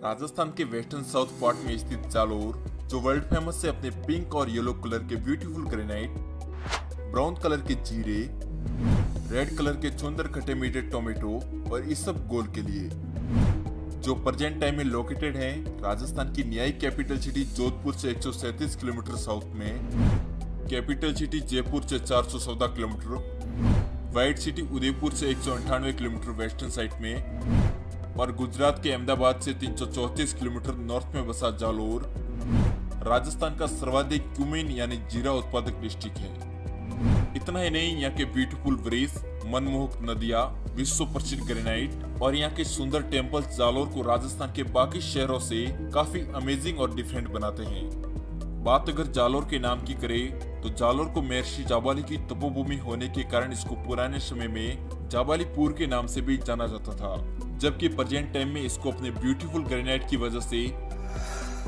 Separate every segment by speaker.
Speaker 1: राजस्थान के western south part में स्थित जालोर, जो वर्ल्ड फेमस है अपने पिंक और येलो कलर के ब्यूटीफुल ग्रेनाइट, ब्राउन कलर के जीरे, रेड कलर के सुंदर खट्टे मीठे टोमेटो और इस सब गोल के लिए, जो प्रेजेंट टाइम में लोकेटेड है राजस्थान की न्यायिक कैपिटल सिटी जोधपुर से 137 किलोमीटर साउथ में, कैपिटल सिटी जयपुर से 414 किलोमीटर, व्हाइट सिटी उदयपुर से 198 किलोमीटर वेस्टर्न साइड में और गुजरात के अहमदाबाद से 334 किलोमीटर नॉर्थ में बसा जालोर राजस्थान का सर्वाधिक क्यूमिन यानी जीरा उत्पादक डिस्ट्रिक्ट है। इतना ही नहीं, यहाँ के ब्यूटीफुल ब्रिज, मनमोहक नदियाँ, विश्व प्रसिद्ध ग्रेनाइट और यहाँ के सुंदर टेम्पल्स जालोर को राजस्थान के बाकी शहरों से काफी अमेजिंग और डिफरेंट बनाते हैं। बात अगर जालोर के नाम की करें तो जालोर को महर्षि जाबाली की तपोभूमि होने के कारण इसको पुराने समय में जाबालीपुर के नाम से भी जाना जाता था, जबकि प्रेजेंट टाइम में इसको अपने ब्यूटीफुल ग्रेनाइट की वजह से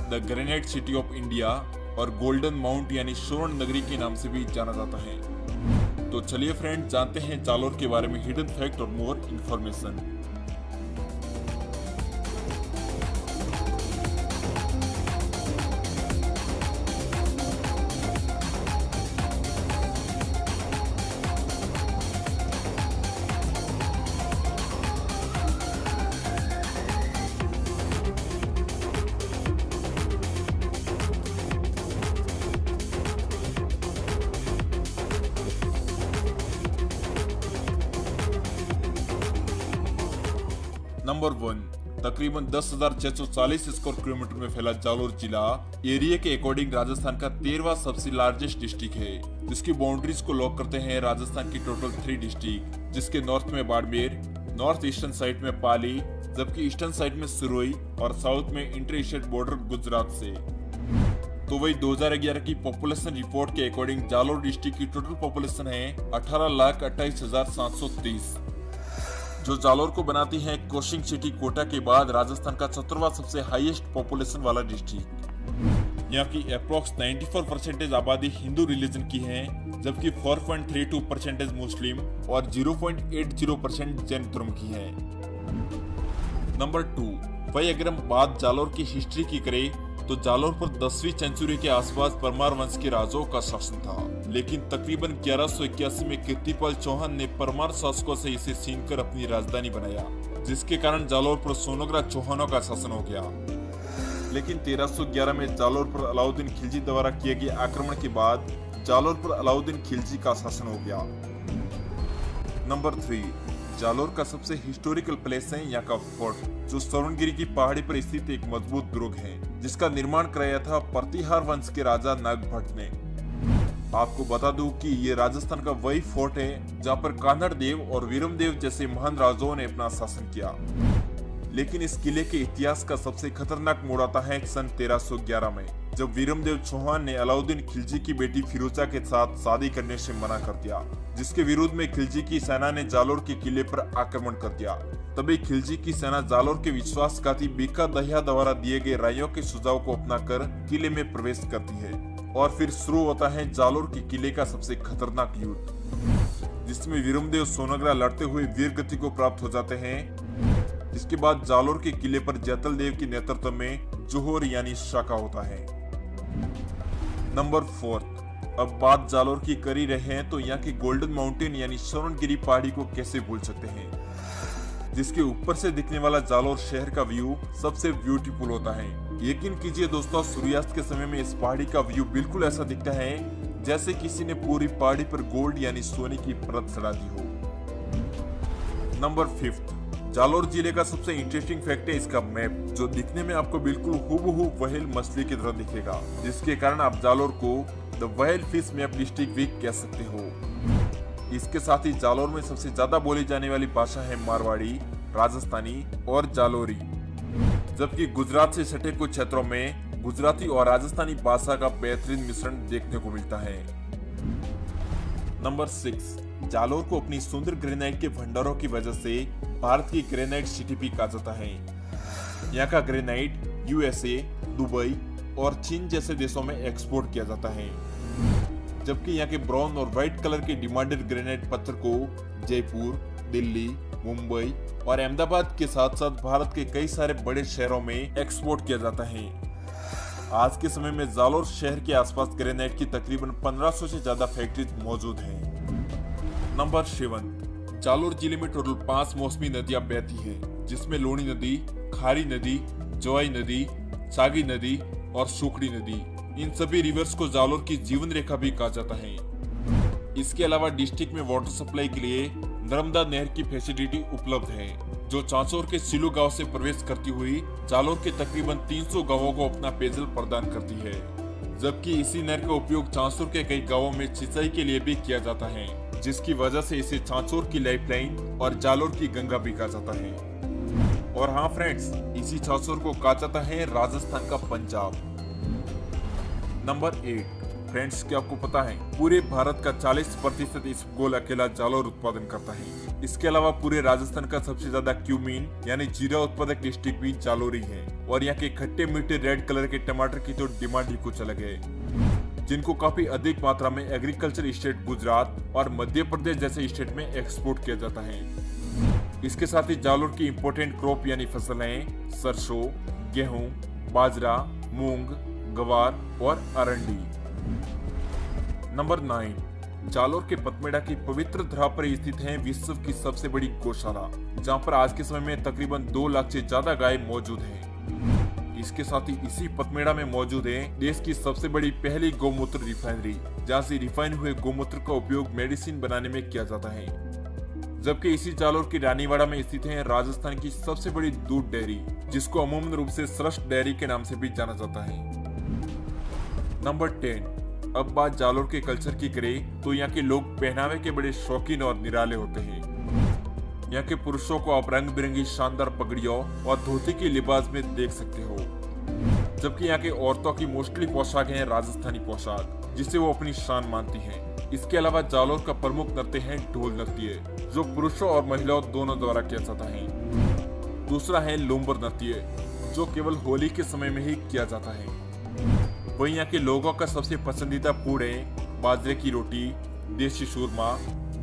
Speaker 1: the granite city of India और गोल्डन माउंट यानी स्वर्ण नगरी के नाम से भी जाना जाता है। तो चलिए फ्रेंड, जानते हैं जालोर के बारे में हिडन फैक्ट और मोर इन्फॉर्मेशन। नंबर 1, तकरीबन 10,640 स्क्वायर किलोमीटर में फैला जालोर जिला एरिया के अकॉर्डिंग राजस्थान का 13वां सबसे लार्जेस्ट डिस्ट्रिक्ट है, जिसकी बाउंड्रीज को लॉक करते हैं राजस्थान की टोटल 3 डिस्ट्रिक्ट, जिसके नॉर्थ में बाड़मेर, नॉर्थ ईस्टर्न साइड में पाली, जबकि ईस्टर्न साइड में सिरोही और साउथ में इंटर स्टेट बॉर्डर गुजरात से। तो वही 2011 की पॉपुलेशन रिपोर्ट के अकॉर्डिंग जालोर डिस्ट्रिक्ट की टोटल पॉपुलेशन है 18,28,730, जो जालोर को बनाती है कोचिंग सिटी कोटा के बाद राजस्थान का 17वां सबसे हाईएस्ट पॉपुलेशन वाला डिस्ट्रिक्ट। यहाँ की अप्रोक्स 94% आबादी हिंदू रिलीजन की है, जबकि 4.32% मुस्लिम और 0.80% जैन धर्म की है। नंबर 2, वही अगर हम बात जालोर की हिस्ट्री की करें तो जालोर पर 10वीं सेंचुरी के आसपास परमार वंश के राजाओं का शासन था, लेकिन तकरीबन 1181 में कीर्तिपाल चौहान ने परमार शासकों से इसे छीनकर अपनी राजधानी बनाया, जिसके कारण जालोर पर सोनग्रा चौहानों का शासन हो गया। लेकिन 1311 में जालोर पर अलाउद्दीन खिलजी द्वारा किए गए आक्रमण के बाद जालोर पर अलाउद्दीन खिलजी का शासन हो गया। नंबर 3, जालोर का सबसे हिस्टोरिकल प्लेस है यहाँ का फोर्ट, जो स्वर्णगिरी की पहाड़ी पर स्थित एक मजबूत दुर्ग है, जिसका निर्माण कराया था प्रतिहार वंश के राजा नागभट्ट ने। आपको बता दूं कि ये राजस्थान का वही फोर्ट है जहाँ पर कान्हड़ देव और वीरम देव जैसे महान राजाओं ने अपना शासन किया। लेकिन इस किले के इतिहास का सबसे खतरनाक मोड़ आता है सन 1311 में, जब वीरमदेव चौहान ने अलाउद्दीन खिलजी की बेटी फिरोजा के साथ शादी करने से मना कर दिया, जिसके विरोध में खिलजी की सेना ने जालोर के किले पर आक्रमण कर दिया। तभी खिलजी की सेना जालोर के विश्वासघाती बीका दहिया द्वारा दिए गए रायों के सुझाव को अपनाकर किले में प्रवेश करती है और फिर शुरू होता है जालोर के किले का सबसे खतरनाक युद्ध, जिसमें वीरमदेव सोनग्रा लड़ते हुए वीर गति को प्राप्त हो जाते हैं। जिसके बाद जालोर के किले पर जैतल देव के नेतृत्व में जोहर यानी शाका होता है। नंबर 4, अब बात जालोर की कर ही रहे हैं तो यहाँ की गोल्डन माउंटेन यानी स्वर्णगिरी पहाड़ी को कैसे भूल सकते हैं, जिसके ऊपर से दिखने वाला जालोर शहर का व्यू सबसे ब्यूटीफुल होता है। यकीन कीजिए दोस्तों, सूर्यास्त के समय में इस पहाड़ी का व्यू बिल्कुल ऐसा दिखता है जैसे किसी ने पूरी पहाड़ी पर गोल्ड यानी सोने की परत चढ़ा दी हो। नंबर 5, जालोर जिले का सबसे इंटरेस्टिंग फैक्ट है इसका मैप, जो दिखने में आपको बिल्कुल हूबहू व्हेल मछली की तरह दिखेगा, जिसके कारण आप जालोर को the whale fish map district भी कह सकते हो। इसके साथ ही जालोर में सबसे ज्यादा बोली जाने वाली भाषा है मारवाड़ी, राजस्थानी और जालोरी, जबकि गुजरात से सटे कुछ क्षेत्रों में गुजराती और राजस्थानी भाषा का बेहतरीन मिश्रण देखने को मिलता है। नंबर 6, जालोर को अपनी सुंदर ग्रेनाइट के भंडारों की वजह से भारत की ग्रेनाइट सिटी भी कहा जाता है। यहाँ का ग्रेनाइट यूएसए, दुबई और चीन जैसे देशों में एक्सपोर्ट किया जाता है, जबकि यहाँ के ब्राउन और व्हाइट कलर के डिमांडेड ग्रेनाइट पत्थर को जयपुर, दिल्ली, मुंबई और अहमदाबाद के साथ साथ भारत के कई सारे बड़े शहरों में एक्सपोर्ट किया जाता है। आज के समय में जालोर शहर के आसपास ग्रेनाइट की तकरीबन 1500 से ज्यादा फैक्ट्री मौजूद हैं। नंबर 7, जालोर जिले में टोटल 5 मौसमी नदियां बहती हैं, जिसमें लोणी नदी, खारी नदी, जवाई नदी, सागी नदी और सुखड़ी नदी। इन सभी रिवर्स को जालोर की जीवन रेखा भी कहा जाता है। इसके अलावा डिस्ट्रिक्ट में वाटर सप्लाई के लिए नर्मदा नहर की फैसिलिटी उपलब्ध है, जो चांचौर के सिलू गांव से प्रवेश करती हुई जालोर के तकरीबन 300 गांवों को अपना पेयजल प्रदान करती है। जबकि इसी नहर का उपयोग चांचौर के कई गांवों में सिंचाई के लिए भी किया जाता है, जिसकी वजह से इसे चांचौर की लाइफलाइन और जालोर की गंगा भी कहा जाता है। और हाँ फ्रेंड्स, इसी चांचौर को कहा जाता है राजस्थान का पंजाब। नंबर 8, फ्रेंड्स क्या आपको पता है पूरे भारत का 40% इसबगोल अकेला जालोर उत्पादन करता है। इसके अलावा पूरे राजस्थान का सबसे ज्यादा क्यूमीन यानी जीरा उत्पादक डिस्ट्रिक्ट भी जालोर ही है। और यहाँ के खट्टे मीठे रेड कलर के टमाटर की तो डिमांड ही कुछ अलग है, जिनको काफी अधिक मात्रा में एग्रीकल्चर स्टेट गुजरात और मध्य प्रदेश जैसे स्टेट में एक्सपोर्ट किया जाता है। इसके साथ ही जालोर की इम्पोर्टेंट क्रॉप यानी फसलें सरसों, गेहूं, बाजरा, मूंग, गवार और अरंडी। नंबर 9, जालोर के पतमेड़ा की पवित्र धरा पर स्थित है विश्व की सबसे बड़ी गौशाला, जहां पर आज के समय में तकरीबन 2 लाख से ज्यादा गाय मौजूद हैं। इसके साथ ही इसी पतमेड़ा में मौजूद है देश की सबसे बड़ी पहली गौमूत्र रिफाइनरी, जहां से रिफाइन हुए गौमूत्र का उपयोग मेडिसिन बनाने में किया जाता है। जबकि इसी जालोर की रानीवाड़ा में स्थित है राजस्थान की सबसे बड़ी दूध डेयरी, जिसको अमूमन रूप से श्रेष्ठ डेयरी के नाम से भी जाना जाता है। नंबर 10, अब बात जालोर के कल्चर की करें तो यहाँ के लोग पहनावे के बड़े शौकीन और निराले होते हैं। यहाँ के पुरुषों को आप रंग बिरंगी शानदार पगड़ियों और धोती के लिबास में देख सकते हो, जबकि यहाँ के औरतों की मोस्टली पोशाक है राजस्थानी पोशाक, जिसे वो अपनी शान मानती हैं। इसके अलावा जालोर का प्रमुख नृत्य है ढोल नृत्य, जो पुरुषों और महिलाओं दोनों द्वारा किया जाता है। दूसरा है लूम्बर नृत्य, जो केवल होली के समय में ही किया जाता है। वहीं यहाँ के लोगों का सबसे पसंदीदा फूड है बाजरे की रोटी, देसी शूरमा,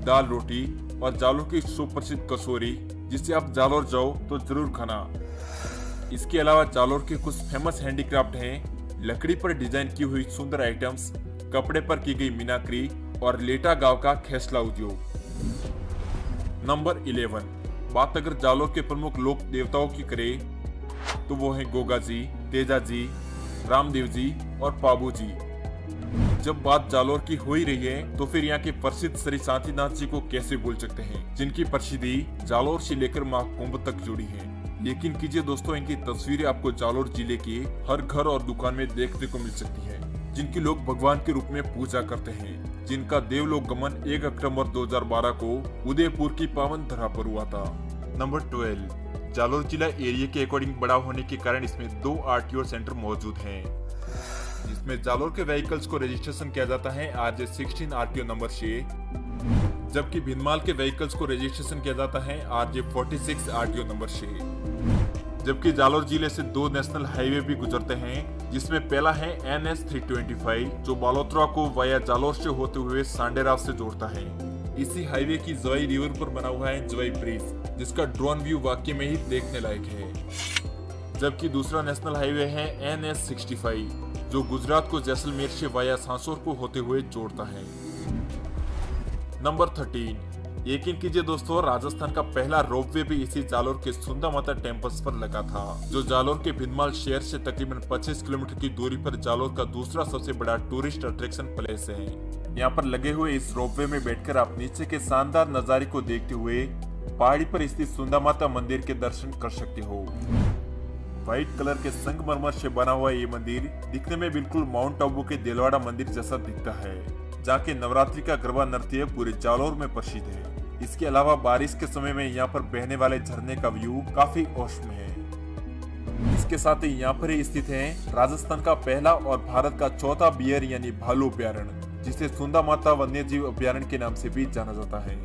Speaker 1: दाल रोटी और जालोर की सुप्रसिद्ध कचौरी, जिसे आप जालोर जाओ तो जरूर खाना। इसके अलावा जालोर के कुछ फेमस हैंडीक्राफ्ट हैं लकड़ी पर डिजाइन की हुई सुंदर आइटम्स, कपड़े पर की गई मीनाकरी और लेटा गांव का खेसला उद्योग। नंबर 11, बात अगर जालोर के प्रमुख लोक देवताओं की करें तो वो है गोगा जी, तेजा जी, रामदेव जी और पाबू जी। जब बात जालोर की हो ही रही है तो फिर यहाँ के प्रसिद्ध श्री शांतिनाथ जी को कैसे भूल सकते हैं, जिनकी प्रसिद्धि जालोर से लेकर महाकुंभ तक जुड़ी है। यकीन कीजिए दोस्तों, इनकी तस्वीरें आपको जालोर जिले के हर घर और दुकान में देखने को मिल सकती है, जिनकी लोग भगवान के रूप में पूजा करते हैं, जिनका देवलोक गमन 1 अक्टूबर 2012 को उदयपुर की पावन धरा पर हुआ था। नंबर 12, जालोर जिला एरिया के अकॉर्डिंग बड़ा होने के कारण इसमें 2 आरटीओ सेंटर मौजूद हैं, जिसमें जालोर के व्हीकल्स को रजिस्ट्रेशन किया जाता है RJ16 आरटीओ नंबर से, जबकि भिनमाल के व्हीकल्स को रजिस्ट्रेशन किया जाता है RJ46 आरटीओ नंबर से। जबकि जालोर जिले से 2 नेशनल हाईवे भी गुजरते हैं, जिसमें पहला है NH 325, जो बालोतरा को वाया जालोर से होते हुए सांडेराव से जोड़ता है। इसी हाईवे की जवाई रिवर पर बना हुआ है जवाई ब्रिज, जिसका ड्रोन व्यू वाकई में ही देखने लायक है। जबकि दूसरा नेशनल हाईवे है NH 65, जो गुजरात को जैसलमेर से वाया सांसोर को होते हुए जोड़ता है। नंबर 13, यकीन कीजिए दोस्तों, राजस्थान का पहला रोपवे भी इसी जालोर के सुंदा माता टेम्पल्स पर लगा था, जो जालोर के भिनमाल शहर से तकरीबन 25 किलोमीटर की दूरी पर जालोर का दूसरा सबसे बड़ा टूरिस्ट अट्रैक्शन प्लेस है। यहाँ पर लगे हुए इस रोपवे में बैठकर आप नीचे के शानदार नजारे को देखते हुए पहाड़ी पर स्थित सुंदा माता मंदिर के दर्शन कर सकते हो। व्हाइट कलर के संगमरमर से बना हुआ ये मंदिर दिखने में बिल्कुल माउंट आबू के दिलवाड़ा मंदिर जैसा दिखता है, जहाँ के नवरात्रि का गरबा नृत्य पूरे जालोर में प्रसिद्ध है। इसके अलावा बारिश के समय में यहाँ पर बहने वाले झरने का व्यू काफी औसम है। इसके साथ ही यहाँ पर ही स्थित है राजस्थान का पहला और भारत का चौथा बियर यानी भालू अभ्यारण्य, जिसे सुंदा माता वन्यजीव अभ्यारण्य के नाम से भी जाना जाता है।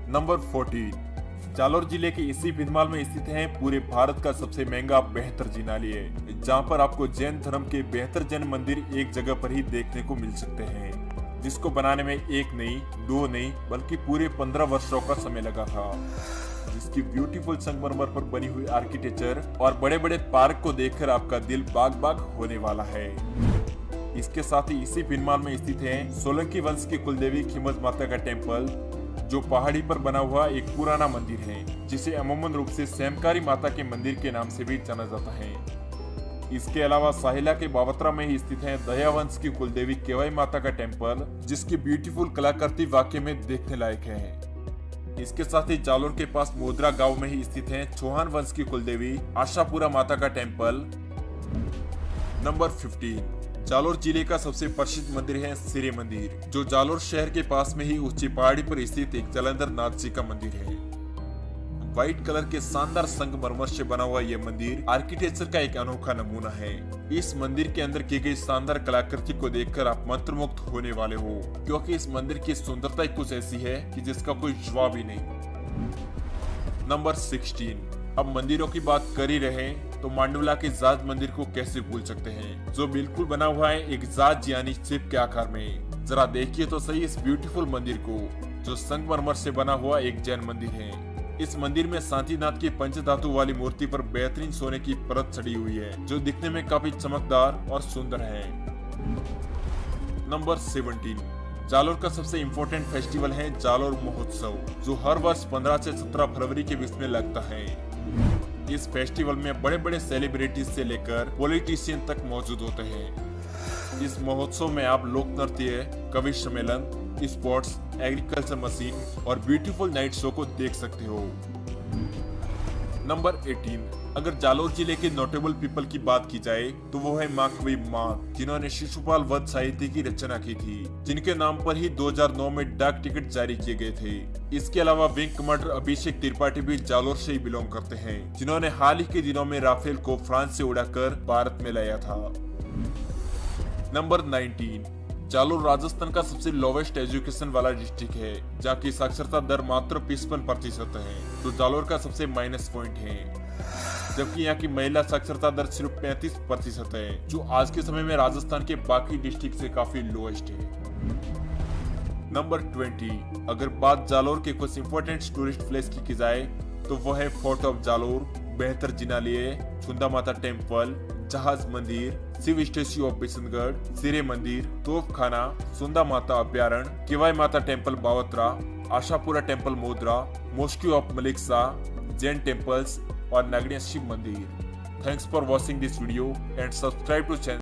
Speaker 1: नंबर 14, जालोर जिले के इसी भिनमाल में स्थित है पूरे भारत का सबसे महंगा बेहतर जिनालय, जहाँ पर आपको जैन धर्म के बेहतर जैन मंदिर एक जगह पर ही देखने को मिल सकते हैं। जिसको बनाने में एक नहीं, दो नहीं, बल्कि पूरे 15 वर्षों का समय लगा था। जिसकी ब्यूटीफुल संगमरमर पर बनी हुई आर्किटेक्चर और बड़े बड़े पार्क को देखकर आपका दिल बाग बाग होने वाला है। इसके साथ ही इसी भिनमाल में स्थित है सोलंकी वंश की कुलदेवी खिमज माता का टेम्पल, जो पहाड़ी पर बना हुआ एक पुराना मंदिर है, जिसे अमूमन रूप से सेमकारी माता के मंदिर के नाम से भी जाना जाता है। इसके अलावा साहिला के बावत्रा में ही स्थित है दया वंश की कुलदेवी केवाई माता का टेम्पल, जिसकी ब्यूटीफुल कलाकृति वाकई में देखने लायक है। इसके साथ ही जालोर के पास मोदरा गांव में ही स्थित है चौहान वंश की कुलदेवी आशापुरा माता का टेम्पल। नंबर 15, जालोर जिले का सबसे प्रसिद्ध मंदिर है सिरे मंदिर, जो जालोर शहर के पास में ही ऊंची पहाड़ी पर स्थित एक जलंधर नाथ जी का मंदिर है। व्हाइट कलर के शानदार संगमरमर से बना हुआ यह मंदिर आर्किटेक्चर का एक अनोखा नमूना है। इस मंदिर के अंदर की गई शानदार कलाकृति को देखकर आप मंत्रमुग्ध होने वाले हो, क्योंकि इस मंदिर की सुंदरता कुछ ऐसी है कि जिसका कोई जवाब ही नहीं। नंबर 16, अब मंदिरों की बात कर ही रहे तो मांडवला के जाज मंदिर को कैसे भूल सकते हैं, जो बिल्कुल बना हुआ है एक जाज यानी शिप के आकार में। जरा देखिए तो सही इस ब्यूटीफुल मंदिर को, जो संगमरमर से बना हुआ एक जैन मंदिर है। इस मंदिर में शांतिनाथ की पंचधातु वाली मूर्ति पर बेहतरीन सोने की परत चढ़ी हुई है, जो दिखने में काफी चमकदार और सुंदर है। नंबर 17, जालोर का सबसे इम्पोर्टेंट फेस्टिवल है जालोर महोत्सव, जो हर वर्ष 15 से 17 फरवरी के बीच में लगता है। इस फेस्टिवल में बड़े बड़े सेलिब्रिटीज से लेकर पॉलिटिशियन तक मौजूद होते हैं। इस महोत्सव में आप लोक नृत्य, कवि सम्मेलन, स्पोर्ट्स, एग्रीकल्चर मशीन और ब्यूटीफुल नाइट शो को देख सकते हो। नंबर 18, अगर जालोर जिले के नोटेबल पीपल की बात की जाए तो वो है माँ कवि माँ, जिन्होंने शिशुपाल वध साहित्य की रचना की थी, जिनके नाम पर ही 2009 में डाक टिकट जारी किए गए थे। इसके अलावा विंग कमांडर अभिषेक त्रिपाठी भी जालोर से ही बिलोंग करते हैं, जिन्होंने हाल ही के दिनों में राफेल को फ्रांस से उड़ाकर भारत में लाया था। नंबर 19, जालोर राजस्थान का सबसे लोवेस्ट एजुकेशन वाला डिस्ट्रिक्ट है, जहाँ की साक्षरता दर मात्र 55% है, तो जालोर का सबसे माइनस पॉइंट है। जबकि यहाँ की महिला साक्षरता दर सिर्फ 35% है, जो आज के समय में राजस्थान के बाकी डिस्ट्रिक्ट से काफी लोएस्ट है। नंबर 20, अगर बात जालोर के कुछ इंपॉर्टेंट टूरिस्ट प्लेस की जाए तो वह है फोर्ट ऑफ जालोर, बेहतर जिनालय, छुंदा माता टेम्पल, जहाज मंदिर, शिव स्टेच्यू ऑफ बिशनगढ़, सिरे मंदिर, तोफ खाना, सुंदा माता अभ्यारण्य, Kevai Mata temple Bavtra, Ashapura temple Modra, mosque of Malik Shah, Jain temples और नागड़िया शिव मंदिर। Thanks for watching this video and subscribe to channel.